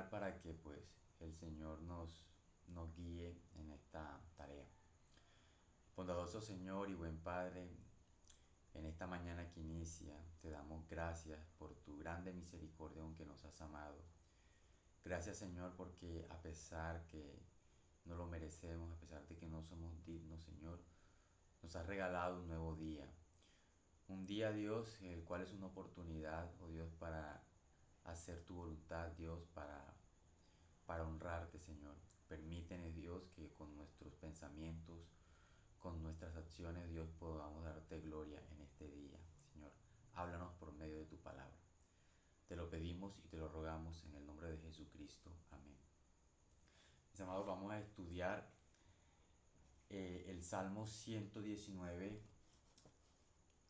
orar para que pues el Señor nos guíe en esta tarea. Bondadoso Señor y buen Padre, en esta mañana que inicia, te damos gracias por tu grande misericordia con que nos has amado. Gracias Señor porque a pesar que no lo merecemos, a pesar de que no somos dignos, Señor, nos has regalado un nuevo día. Un día, Dios, el cual es una oportunidad, oh Dios, para hacer tu voluntad, Dios, para honrarte, Señor. Permítenos, Dios, que con nuestros pensamientos, con nuestras acciones, Dios, podamos darte gloria en este día. Señor, háblanos por medio de tu palabra. Te lo pedimos y te lo rogamos en el nombre de Jesucristo. Amén. Mis amados, vamos a estudiar el Salmo 119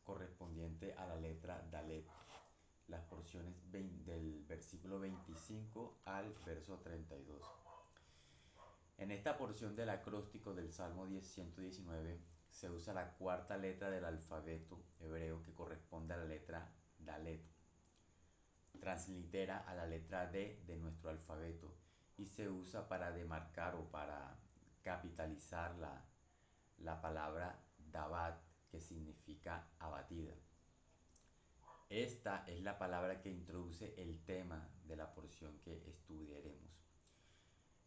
correspondiente a la letra Dalet, las porciones del versículo 25 al verso 32. En esta porción del acróstico del Salmo 119 se usa la cuarta letra del alfabeto hebreo que corresponde a la letra Dalet. Translitera a la letra D de nuestro alfabeto y se usa para demarcar o para capitalizar la palabra Dabat, que significa abatida. Esta es la palabra que introduce el tema de la porción que estudiaremos.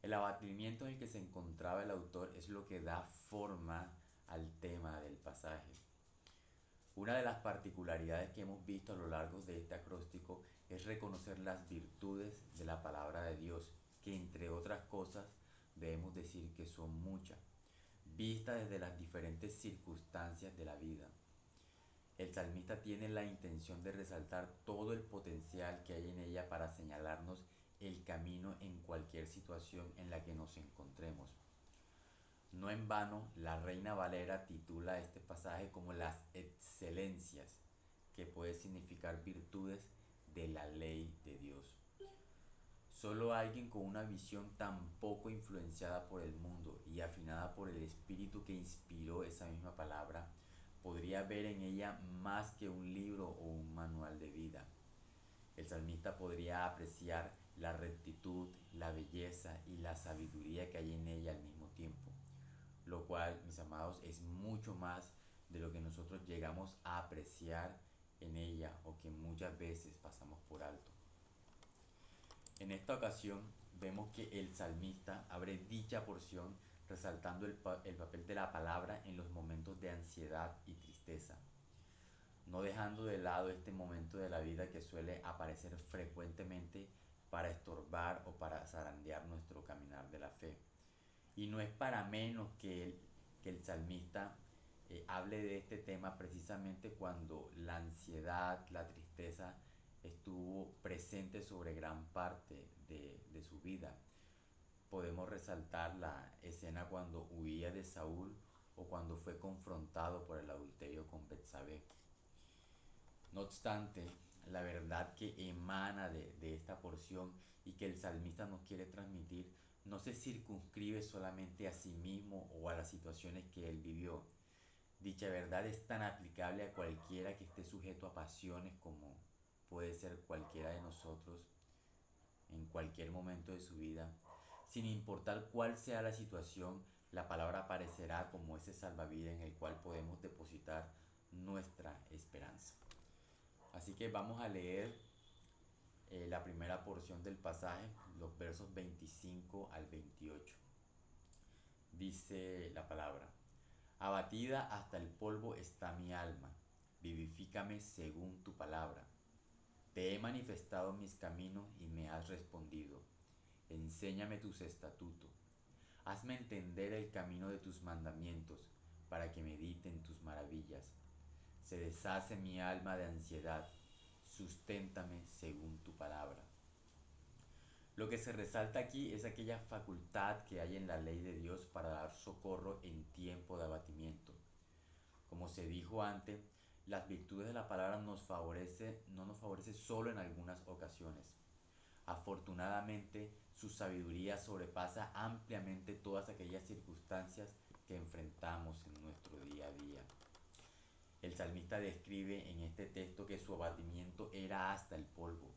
El abatimiento en el que se encontraba el autor es lo que da forma al tema del pasaje. Una de las particularidades que hemos visto a lo largo de este acróstico es reconocer las virtudes de la palabra de Dios, que entre otras cosas debemos decir que son muchas, vistas desde las diferentes circunstancias de la vida. El salmista tiene la intención de resaltar todo el potencial que hay en ella para señalarnos el camino en cualquier situación en la que nos encontremos. No en vano, la Reina Valera titula este pasaje como las excelencias, que puede significar virtudes de la ley de Dios. Solo alguien con una visión tan poco influenciada por el mundo y afinada por el espíritu que inspiró esa misma palabra podría ver en ella más que un libro o un manual de vida. El salmista podría apreciar la rectitud, la belleza y la sabiduría que hay en ella al mismo tiempo, lo cual, mis amados, es mucho más de lo que nosotros llegamos a apreciar en ella o que muchas veces pasamos por alto. En esta ocasión vemos que el salmista abre dicha porción resaltando el papel de la palabra en los momentos de ansiedad y tristeza, no dejando de lado este momento de la vida que suele aparecer frecuentemente para estorbar o para zarandear nuestro caminar de la fe. Y no es para menos que el salmista hable de este tema precisamente cuando la ansiedad, la tristeza estuvo presente sobre gran parte de su vida. Podemos resaltar la escena cuando huía de Saúl o cuando fue confrontado por el adulterio con Betsabé. No obstante, la verdad que emana de esta porción y que el salmista nos quiere transmitir no se circunscribe solamente a sí mismo o a las situaciones que él vivió. Dicha verdad es tan aplicable a cualquiera que esté sujeto a pasiones como puede ser cualquiera de nosotros en cualquier momento de su vida. Sin importar cuál sea la situación, la palabra aparecerá como ese salvavidas en el cual podemos depositar nuestra esperanza. Así que vamos a leer la primera porción del pasaje, los versos 25 al 28. Dice la palabra: abatida hasta el polvo está mi alma, vivifícame según tu palabra. Te he manifestado mis caminos y me has respondido. Enséñame tus estatutos. Hazme entender el camino de tus mandamientos, para que medite en tus maravillas. Se deshace mi alma de ansiedad, susténtame según tu palabra. Lo que se resalta aquí es aquella facultad que hay en la ley de Dios para dar socorro en tiempo de abatimiento. Como se dijo antes, las virtudes de la palabra no nos favorece solo en algunas ocasiones. Afortunadamente, su sabiduría sobrepasa ampliamente todas aquellas circunstancias que enfrentamos en nuestro día a día. El salmista describe en este texto que su abatimiento era hasta el polvo.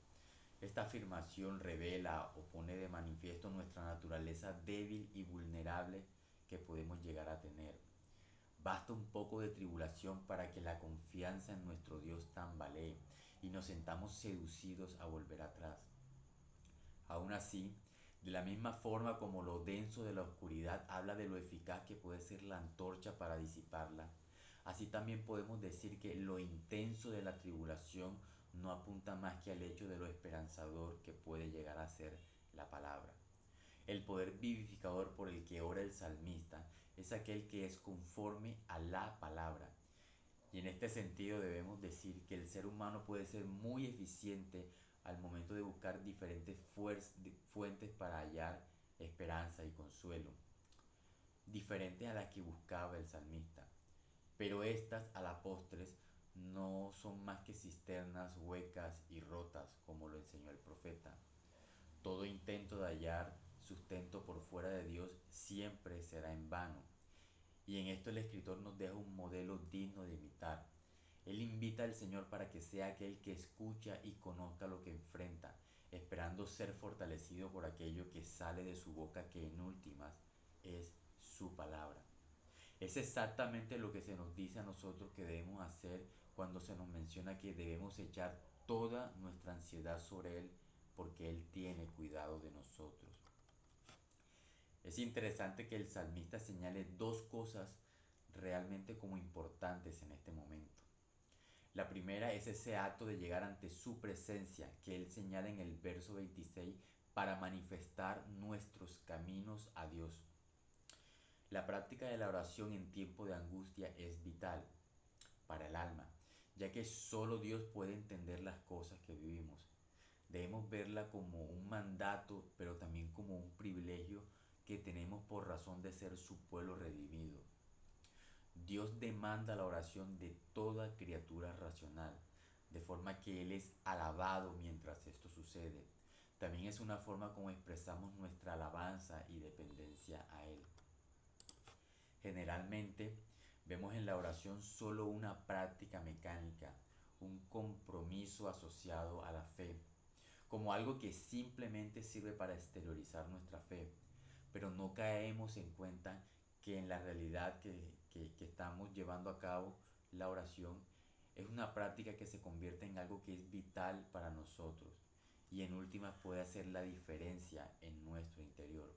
Esta afirmación revela o pone de manifiesto nuestra naturaleza débil y vulnerable que podemos llegar a tener. Basta un poco de tribulación para que la confianza en nuestro Dios tambalee y nos sentamos seducidos a volver atrás. Aún así, de la misma forma como lo denso de la oscuridad habla de lo eficaz que puede ser la antorcha para disiparla, así también podemos decir que lo intenso de la tribulación no apunta más que al hecho de lo esperanzador que puede llegar a ser la palabra. El poder vivificador por el que ora el salmista es aquel que es conforme a la palabra. Y en este sentido debemos decir que el ser humano puede ser muy eficiente al momento de buscar diferentes fuentes para hallar esperanza y consuelo, diferentes a las que buscaba el salmista. Pero estas a la postres no son más que cisternas huecas y rotas, como lo enseñó el profeta. Todo intento de hallar sustento por fuera de Dios siempre será en vano. Y en esto el escritor nos deja un modelo digno de imitar. Él invita al Señor para que sea aquel que escucha y conozca lo que enfrenta, esperando ser fortalecido por aquello que sale de su boca, que en últimas es su palabra. Es exactamente lo que se nos dice a nosotros que debemos hacer cuando se nos menciona que debemos echar toda nuestra ansiedad sobre Él porque Él tiene cuidado de nosotros. Es interesante que el salmista señale dos cosas realmente como importantes en este momento. La primera es ese acto de llegar ante su presencia que él señala en el verso 26 para manifestar nuestros caminos a Dios. La práctica de la oración en tiempo de angustia es vital para el alma, ya que solo Dios puede entender las cosas que vivimos. Debemos verla como un mandato, pero también como un privilegio que tenemos por razón de ser su pueblo redimido. Dios demanda la oración de toda criatura racional, de forma que Él es alabado mientras esto sucede. También es una forma como expresamos nuestra alabanza y dependencia a Él. Generalmente vemos en la oración solo una práctica mecánica, un compromiso asociado a la fe, como algo que simplemente sirve para exteriorizar nuestra fe, pero no caemos en cuenta que en la realidad que estamos llevando a cabo la oración es una práctica que se convierte en algo que es vital para nosotros y en últimas puede hacer la diferencia en nuestro interior.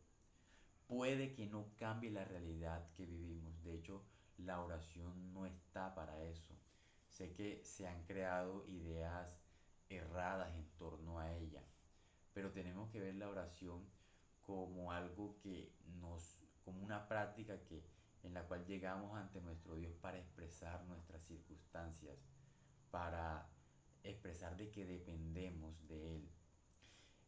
Puede que no cambie la realidad que vivimos, de hecho la oración no está para eso. Sé que se han creado ideas erradas en torno a ella, pero tenemos que ver la oración como algo como una práctica en la cual llegamos ante nuestro Dios para expresar nuestras circunstancias, para expresar de que dependemos de Él.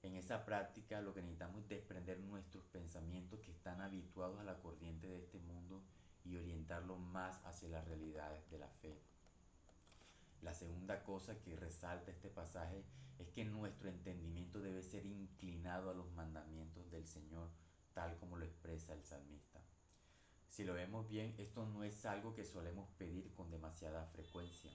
En esa práctica lo que necesitamos es desprender nuestros pensamientos que están habituados a la corriente de este mundo y orientarlos más hacia las realidades de la fe. La segunda cosa que resalta este pasaje es que nuestro entendimiento debe ser inclinado a los mandamientos del Señor, tal como lo expresa el salmista. Si lo vemos bien, esto no es algo que solemos pedir con demasiada frecuencia.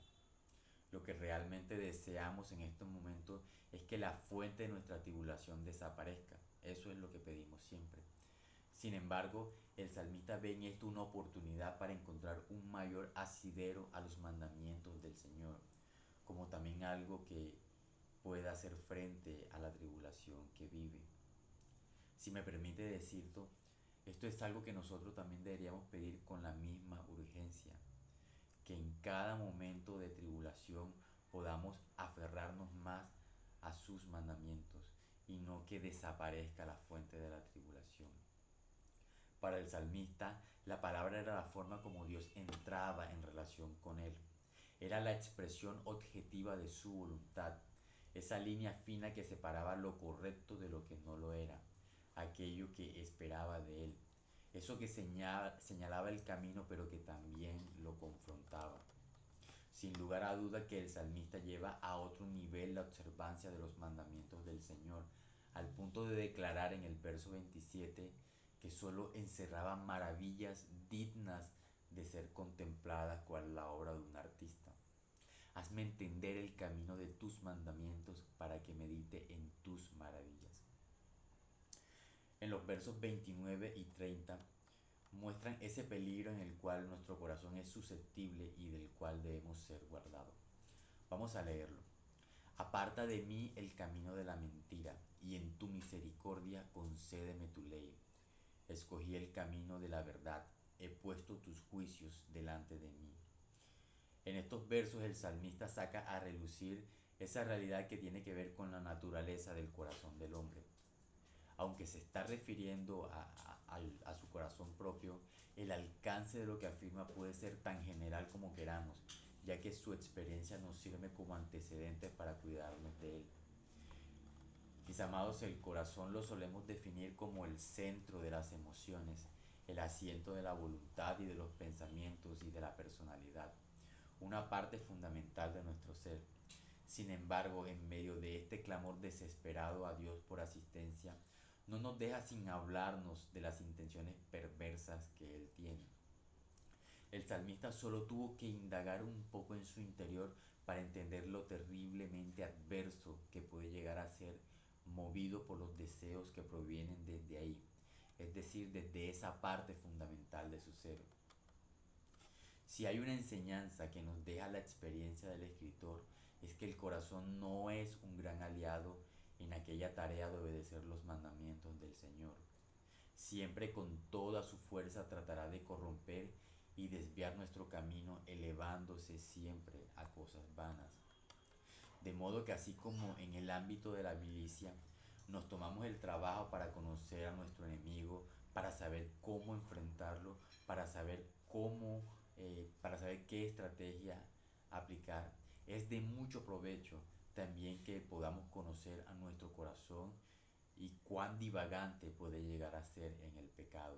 Lo que realmente deseamos en estos momentos es que la fuente de nuestra tribulación desaparezca. Eso es lo que pedimos siempre. Sin embargo, el salmista ve en esto una oportunidad para encontrar un mayor asidero a los mandamientos del Señor, como también algo que pueda hacer frente a la tribulación que vive. Si me permite decirlo, esto es algo que nosotros también deberíamos pedir con la misma urgencia, que en cada momento de tribulación podamos aferrarnos más a sus mandamientos y no que desaparezca la fuente de la tribulación. Para el salmista, la palabra era la forma como Dios entraba en relación con él. Era la expresión objetiva de su voluntad, esa línea fina que separaba lo correcto de lo que no lo era, aquello que esperaba de él, eso que señalaba el camino pero que también lo confrontaba. Sin lugar a duda que el salmista lleva a otro nivel la observancia de los mandamientos del Señor, al punto de declarar en el verso 27 que solo encerraba maravillas dignas de ser contempladas cual la obra de un artista. Hazme entender el camino de tus mandamientos para que medite en tus maravillas. En los versos 29 y 30 muestran ese peligro en el cual nuestro corazón es susceptible y del cual debemos ser guardados. Vamos a leerlo. Aparta de mí el camino de la mentira, y en tu misericordia concédeme tu ley. Escogí el camino de la verdad, he puesto tus juicios delante de mí. En estos versos el salmista saca a relucir esa realidad que tiene que ver con la naturaleza del corazón del hombre. Aunque se está refiriendo a su corazón propio, el alcance de lo que afirma puede ser tan general como queramos, ya que su experiencia nos sirve como antecedentes para cuidarnos de él. Mis amados, el corazón lo solemos definir como el centro de las emociones, el asiento de la voluntad y de los pensamientos y de la personalidad, una parte fundamental de nuestro ser. Sin embargo, en medio de este clamor desesperado a Dios por asistencia, no nos deja sin hablarnos de las intenciones perversas que Él tiene. El salmista solo tuvo que indagar un poco en su interior para entender lo terriblemente adverso que puede llegar a ser movido por los deseos que provienen desde ahí, es decir, desde esa parte fundamental de su ser. Si hay una enseñanza que nos deja la experiencia del escritor, es que el corazón no es un gran aliado en aquella tarea de obedecer los mandamientos del Señor. Siempre con toda su fuerza tratará de corromper y desviar nuestro camino, elevándose siempre a cosas vanas. De modo que así como en el ámbito de la milicia, nos tomamos el trabajo para conocer a nuestro enemigo, para saber cómo enfrentarlo, para saber qué estrategia aplicar. Es de mucho provecho también que podamos conocer a nuestro corazón y cuán divagante puede llegar a ser en el pecado.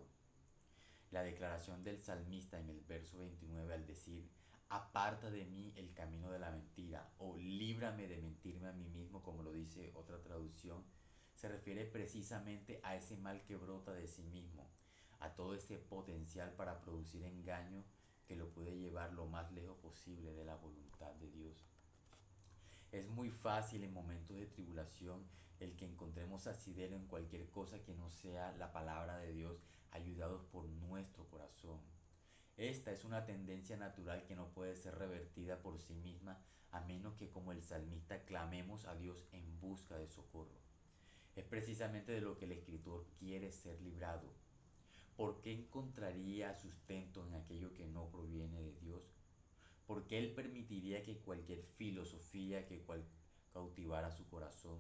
La declaración del salmista en el verso 29 al decir, aparta de mí el camino de la mentira o líbrame de mentirme a mí mismo, como lo dice otra traducción, se refiere precisamente a ese mal que brota de sí mismo, a todo ese potencial para producir engaño que lo puede llevar lo más lejos posible de la voluntad de Dios. Es muy fácil en momentos de tribulación el que encontremos asidero en cualquier cosa que no sea la palabra de Dios, ayudados por nuestro corazón. Esta es una tendencia natural que no puede ser revertida por sí misma, a menos que como el salmista clamemos a Dios en busca de socorro. Es precisamente de lo que el escritor quiere ser librado. ¿Por qué encontraría sustento en aquello que no proviene de Dios? ¿Por qué él permitiría que cualquier filosofía cautivara su corazón?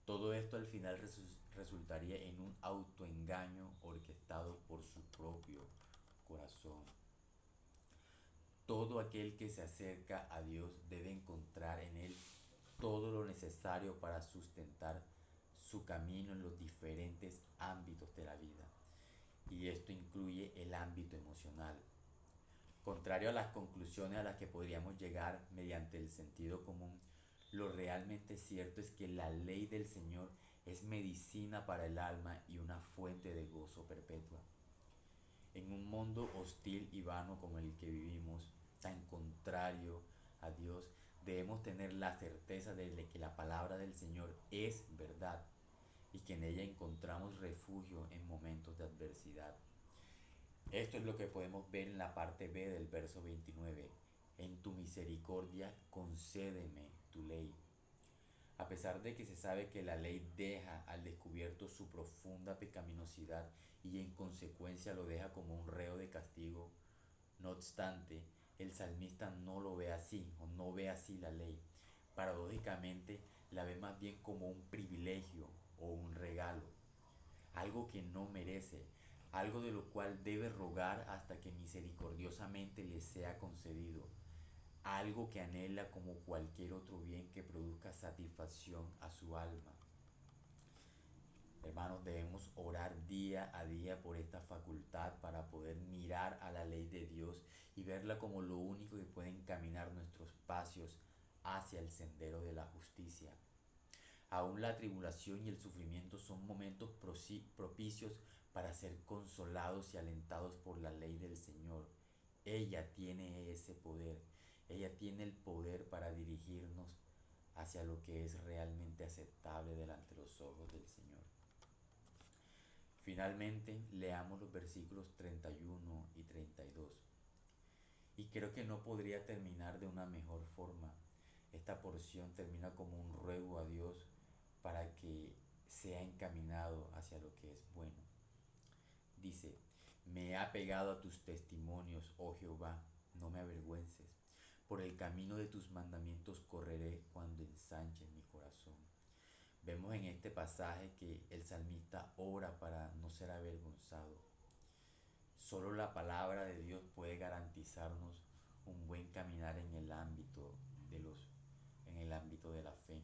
Todo esto al final resultaría en un autoengaño orquestado por su propio corazón. Todo aquel que se acerca a Dios debe encontrar en Él todo lo necesario para sustentar su camino en los diferentes ámbitos de la vida. Y esto incluye el ámbito emocional. Contrario a las conclusiones a las que podríamos llegar mediante el sentido común, lo realmente cierto es que la ley del Señor es medicina para el alma y una fuente de gozo perpetua. En un mundo hostil y vano como el que vivimos, tan contrario a Dios, debemos tener la certeza de que la palabra del Señor es verdad y que en ella encontramos refugio en momentos de adversidad. Esto es lo que podemos ver en la parte B del verso 29. En tu misericordia concédeme tu ley. A pesar de que se sabe que la ley deja al descubierto su profunda pecaminosidad y en consecuencia lo deja como un reo de castigo, no obstante, el salmista no lo ve así o no ve así la ley. Paradójicamente, la ve más bien como un privilegio o un regalo, algo que no merece, algo de lo cual debe rogar hasta que misericordiosamente le sea concedido, algo que anhela como cualquier otro bien que produzca satisfacción a su alma. Hermanos, debemos orar día a día por esta facultad para poder mirar a la ley de Dios y verla como lo único que puede encaminar nuestros pasos hacia el sendero de la justicia. Aún la tribulación y el sufrimiento son momentos propicios para ser consolados y alentados por la ley del Señor. Ella tiene ese poder Ella tiene el poder para dirigirnos hacia lo que es realmente aceptable delante de los ojos del Señor. Finalmente, leamos los versículos 31 y 32. Y creo que no podría terminar de una mejor forma. Esta porción termina como un ruego a Dios para que sea encaminado hacia lo que es bueno. Dice, me he apegado a tus testimonios, oh Jehová, no me avergüences. Por el camino de tus mandamientos correré cuando ensanche mi corazón. Vemos en este pasaje que el salmista ora para no ser avergonzado. Solo la palabra de Dios puede garantizarnos un buen caminar en el ámbito en el ámbito de la fe.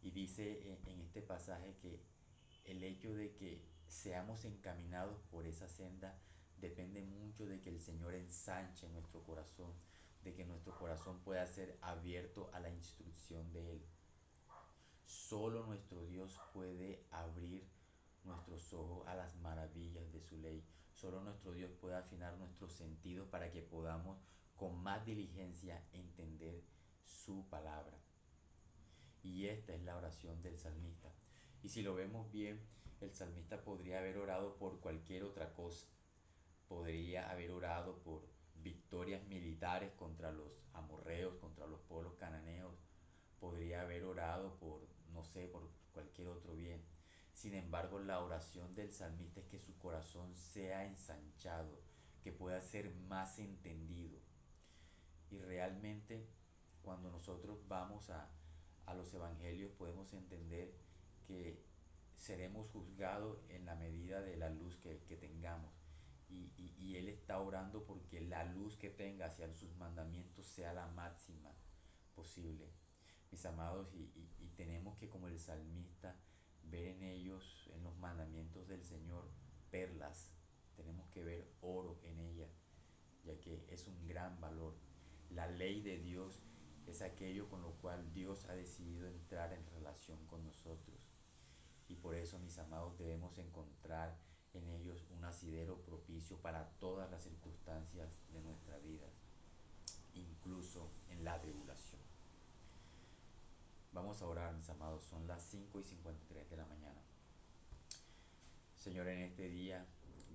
Y dice en este pasaje que el hecho de que seamos encaminados por esa senda depende mucho de que el Señor ensanche nuestro corazón, de que nuestro corazón pueda ser abierto a la instrucción de Él. Solo nuestro Dios puede abrir nuestros ojos a las maravillas de su ley. Solo nuestro Dios puede afinar nuestros sentidos para que podamos con más diligencia entender su palabra. Y esta es la oración del salmista. Y si lo vemos bien, el salmista podría haber orado por cualquier otra cosa. Podría haber orado por victorias militares contra los amorreos, contra los pueblos cananeos. Podría haber orado por, no sé, por cualquier otro bien. Sin embargo, la oración del salmista es que su corazón sea ensanchado, que pueda ser más entendido. Y realmente, cuando nosotros vamos a los evangelios, podemos entender que seremos juzgados en la medida de la luz que tengamos. Y Él está orando porque la luz que tenga hacia sus mandamientos sea la máxima posible. Mis amados, y tenemos que, como el salmista, ver en ellos, en los mandamientos del Señor, perlas. Tenemos que ver oro en ellas, ya que es un gran valor. La ley de Dios es aquello con lo cual Dios ha decidido entrar en relación con nosotros. Y por eso, mis amados, debemos encontrar en ellos un asidero propicio para todas las circunstancias de nuestra vida, incluso en la tribulación. Vamos a orar, mis amados, son las 5:53 de la mañana. Señor, en este día,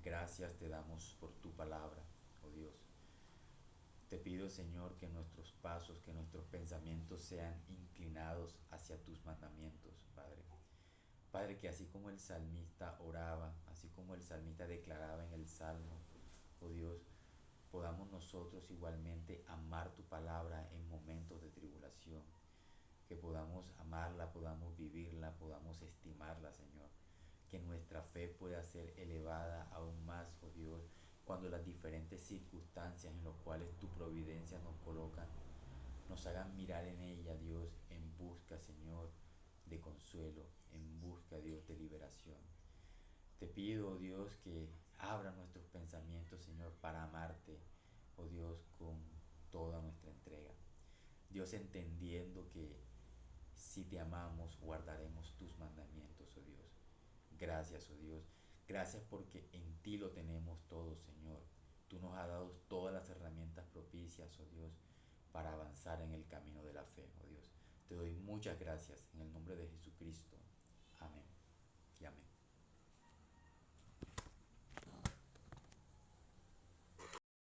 gracias te damos por tu palabra, oh Dios. Te pido, Señor, que nuestros pasos, que nuestros pensamientos sean inclinados hacia tus mandamientos, Padre. Padre, que así como el salmista oraba, así como el salmista declaraba en el Salmo, oh Dios, podamos nosotros igualmente amar tu palabra en momentos de tribulación, que podamos amarla, podamos vivirla, podamos estimarla, Señor, que nuestra fe pueda ser elevada aún más, oh Dios, cuando las diferentes circunstancias en las cuales tu providencia nos coloca, nos hagan mirar en ella, Dios, en busca, Señor, de consuelo, en busca, Dios, de liberación. Te pido, oh Dios, que abra nuestros pensamientos, Señor, para amarte, oh Dios, con toda nuestra entrega. Dios, entendiendo que si te amamos, guardaremos tus mandamientos, oh Dios. Gracias, oh Dios. Gracias porque en ti lo tenemos todo, Señor. Tú nos has dado todas las herramientas propicias, oh Dios, para avanzar en el camino de la fe, oh Dios. Te doy muchas gracias en el nombre de Jesucristo. Amén y amén.